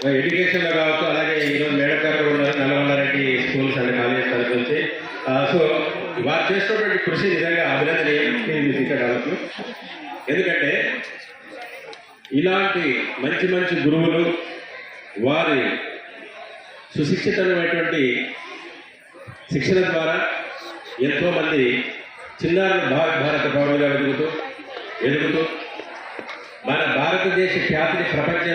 ఎడ్యుకేషన్లో కావచ్చు, అలాగే ఈరోజు మేడం గారు ఉన్నారు నల్లమల్లారెడ్డి స్కూల్స్ అండ్ కాలేజెస్ తరఫు నుంచి. సో వారు చేస్తున్నటువంటి కృషి నిజంగా అభినందనీయం. ఎందుకంటే ఇలాంటి మంచి మంచి గురువులు వారి సుశిక్షితమైనటువంటి శిక్షణ ద్వారా ఎంతోమంది చిన్నారులు భారత పౌరులుగా ఎదుగుతూ మన భారతదేశ ఖ్యాతిని ప్రపంచ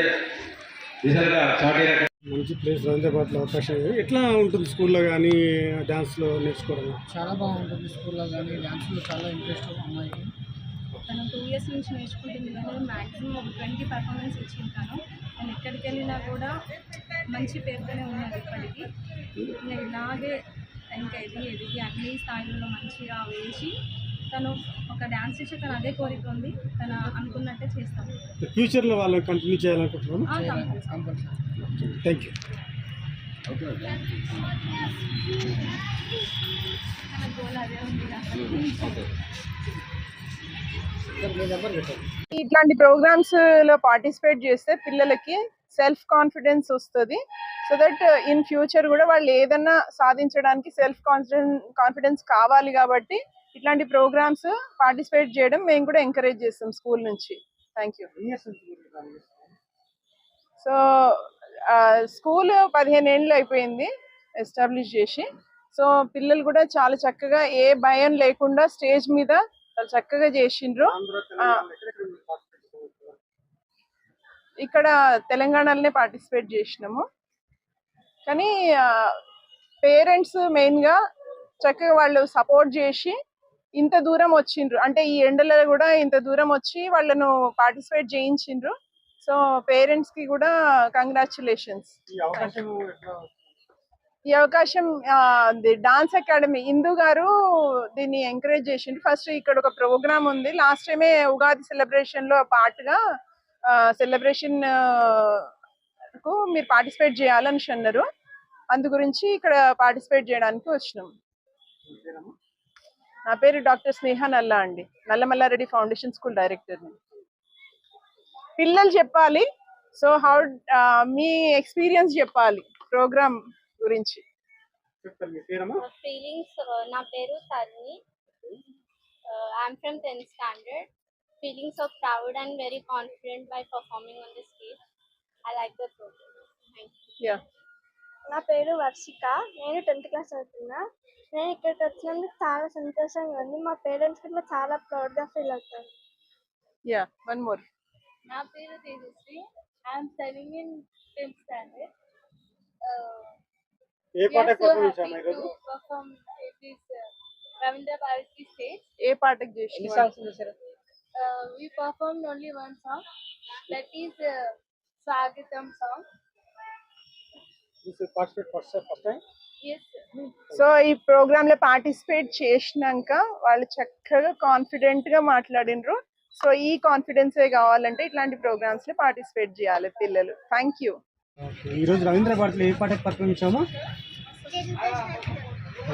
దిశగా చాటిన మంచి ప్లేస్ అందుబాటులో అవకాశం. ఎట్లా ఉంటుంది స్కూల్లో కానీ డ్యాన్స్లో నేర్చుకోవడం? చాలా బాగుంటుంది. స్కూల్లో కానీ డ్యాన్స్లో చాలా ఇంట్రెస్ట్ అమ్మాయికి. తను 2 years నుంచి నేర్చుకుంటుంది కానీ మ్యాక్సిమం ఒక 20 పర్ఫార్మెన్స్ ఇచ్చింటాను. నేను ఎక్కడికి వెళ్ళినా కూడా మంచి పేరుతోనే ఉన్నది ఇప్పటికీ. నేను ఇలాగే ఇంకా ఎదిగి అన్ని స్థాయిలలో మంచిగా వేసి తను ఒక డ్యాన్స్ టీచర్, తను అదే కోరిక ఉంది. తను అనుకున్నట్టే చేస్తాను. ఫ్యూచర్లో వాళ్ళు కంటిన్యూ చేయాలనుకుంటున్నాను. Thank you. తన గోల్ అదే ఉంది. ఇట్లాంటి ప్రోగ్రామ్స్ లో పార్టిసిపేట్ చేస్తే పిల్లలకి సెల్ఫ్ కాన్ఫిడెన్స్ వస్తుంది. సో దట్ ఇన్ ఫ్యూచర్ కూడా వాళ్ళు ఏదన్నా సాధించడానికి సెల్ఫ్ కాన్ఫిడెన్స్ కావాలి. కాబట్టి ఇట్లాంటి ప్రోగ్రామ్స్ పార్టిసిపేట్ చేయడం మేము కూడా ఎంకరేజ్ చేస్తాం స్కూల్ నుంచి. Thank you. సో స్కూల్ 15 ఏళ్ళు అయిపోయింది ఎస్టాబ్లిష్ చేసి. సో పిల్లలు కూడా చాలా చక్కగా ఏ భయం లేకుండా స్టేజ్ మీద చాలా చక్కగా చేసిండ్రు. ఇక్కడ తెలంగాణలోనే పార్టిసిపేట్ చేసినాము. కానీ పేరెంట్స్ మెయిన్గా చక్కగా వాళ్ళు సపోర్ట్ చేసి ఇంత దూరం వచ్చిండ్రు. అంటే ఈ ఎండలలో కూడా ఇంత దూరం వచ్చి వాళ్ళను పార్టిసిపేట్ చేయించిండ్రు. సో పేరెంట్స్కి కూడా కంగ్రాచులేషన్స్. ఈ అవకాశం డాన్స్ అకాడమీ ఇందు గారు దీన్ని ఎంకరేజ్ చేసిండ్రు. ఫస్ట్ ఇక్కడ ఒక ప్రోగ్రామ్ ఉంది. లాస్ట్ టైమే ఉగాది సెలబ్రేషన్లో పార్ట్గా సెలబ్రేషన్ కు మీరు పార్టిసిపేట్ చేయాలని అన్నారు. అందు గురించి ఇక్కడ పార్టిసిపేట్ చేయడానికి వచ్చినాం. నా పేరు డాక్టర్ స్నేహ నల్లా అండి, నల్లమల్లారెడ్డి ఫౌండేషన్ స్కూల్ డైరెక్టర్ని. పిల్లలు చెప్పాలి. సో మీ ఎక్స్పీరియన్స్ చెప్పాలి ప్రోగ్రామ్ గురించి. ఫీలింగ్స్. నా పేరు Taruni. I'm from 10th standard. Feelings of proud and very confident by performing on the stage. I like the program. Thank you. Yeah. నా పేరు వర్షిక. నేను 10th class చదువుతున్నా. నేను ఇక్కడికి వచ్చినందుకు చాలా సంతోషంగా ఉంది. మా పేరెంట్స్ కూడా చాలా ప్రౌడ్గా ఫీల్ అవుతారు. Yeah, one more. నా పేరు Tejashri. I'm studying in 10th standard. ఏ పాట పర్ఫార్మెన్స్ చేశారు ఈరోజు? Perform it is Ravindra Bharathi stage. ఏ పాటకి చేశారు? We performed only one song, that is Swagatam song. This is participate first time? Yes sir. So ఈ ప్రోగ్రామ్ లో పార్టిసిపేట్ చేసినాక వాళ్ళు చక్కగా కాన్ఫిడెంట్ గా మాట్లాడినరు. సో ఈ కాన్ఫిడెన్సే కావాలంటే ఇట్లాంటి ప్రోగ్రామ్స్ లో పార్టిసిపేట్ చేయాలి పిల్లలు. Thank you. ఈరోజు రవీంద్ర భారతిలో ఏ పాటకి పర్ఫార్మెన్స్ చేసామా?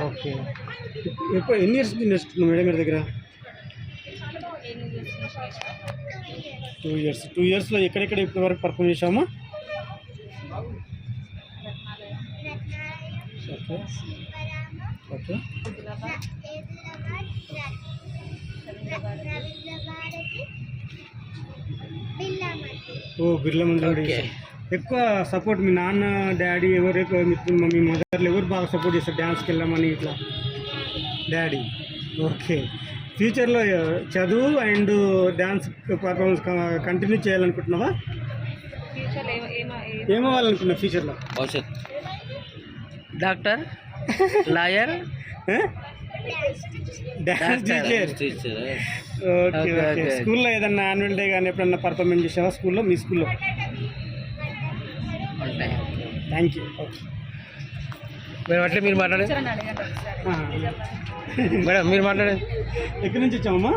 ఓకే. ఎన్ని ఇయర్స్ నేర్చుకున్నాం మేడం గారి దగ్గర? 2 years. 2 yearsలో ఎక్కడెక్కడ ఇప్పటి వరకు పర్ఫార్మ్ చేసామా? Okay okay. ఓ బిర్లా మందిర్. ఎక్కువ సపోర్ట్ మీ నాన్న డాడీ ఎవరు, మీ మదర్లు ఎవరు బాగా సపోర్ట్ చేస్తారు డ్యాన్స్కి వెళ్ళామని ఇట్లా? డాడీ. ఓకే. ఫ్యూచర్లో చదువు అండ్ డ్యాన్స్ పర్ఫార్మెన్స్ కంటిన్యూ చేయాలనుకుంటున్నావా? ఏమవ్వాలనుకున్నావు ఫ్యూచర్లో? భవిష్యత్ doctor, lawyer, dance teacher. Okay okay. స్కూల్లో ఏదన్నా యాన్యువల్ డే కానీ ఎప్పుడన్నా పర్ఫార్మెన్స్ చేసావా స్కూల్లో, మీ స్కూల్లో? Thank you. ఓకే మేడం అట్లే మీరు మాట్లాడండి. మేడం మీరు మాట్లాడండి. ఎక్కడి నుంచి వచ్చామమ్మా?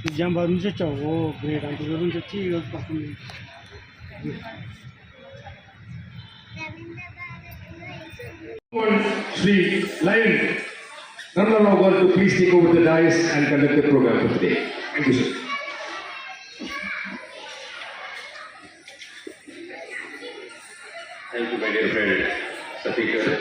నిజామాబాద్ నుంచి వచ్చావు. ఓ గ్రేట్. అంత దూరం నుంచి వచ్చి ఈరోజు performance. Shri Lion Nandalal Garu to please take over the dais and conduct the program for today. Thank you, sir. Thank you my dear friend Satish గారు.